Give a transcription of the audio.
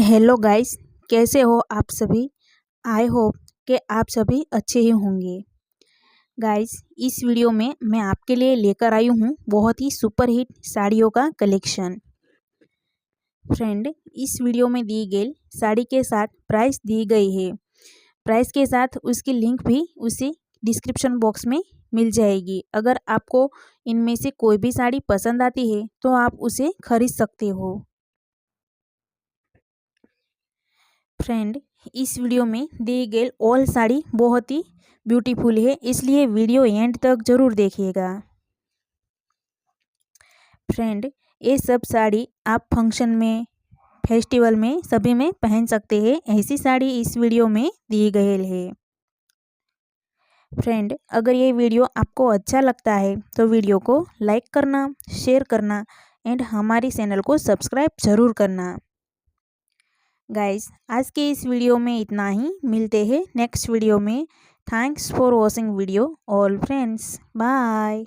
Hello guys, कैसे हो आप सभी। आई होप कि आप सभी अच्छे ही होंगे। गाइस, इस वीडियो में मैं आपके लिए लेकर आई हूँ बहुत ही सुपर हिट साड़ियों का कलेक्शन। फ्रेंड, इस वीडियो में दी गई साड़ी के साथ प्राइस दी गई है। प्राइस के साथ उसकी लिंक भी उसी डिस्क्रिप्शन बॉक्स में मिल जाएगी। अगर आपको इनमें से कोई भी साड़ी पसंद आती है तो आप उसे खरीद सकते हो। फ्रेंड, इस वीडियो में दी गई ऑल साड़ी बहुत ही ब्यूटीफुल है, इसलिए वीडियो एंड तक ज़रूर देखिएगा। फ्रेंड, ये सब साड़ी आप फंक्शन में, फेस्टिवल में सभी में पहन सकते हैं। ऐसी साड़ी इस वीडियो में दी गई है। फ्रेंड, अगर ये वीडियो आपको अच्छा लगता है तो वीडियो को लाइक करना, शेयर करना एंड हमारी चैनल को सब्सक्राइब ज़रूर करना। गाइस, आज के इस वीडियो में इतना ही। मिलते हैं नेक्स्ट वीडियो में। Thanks for watching video all friends. Bye.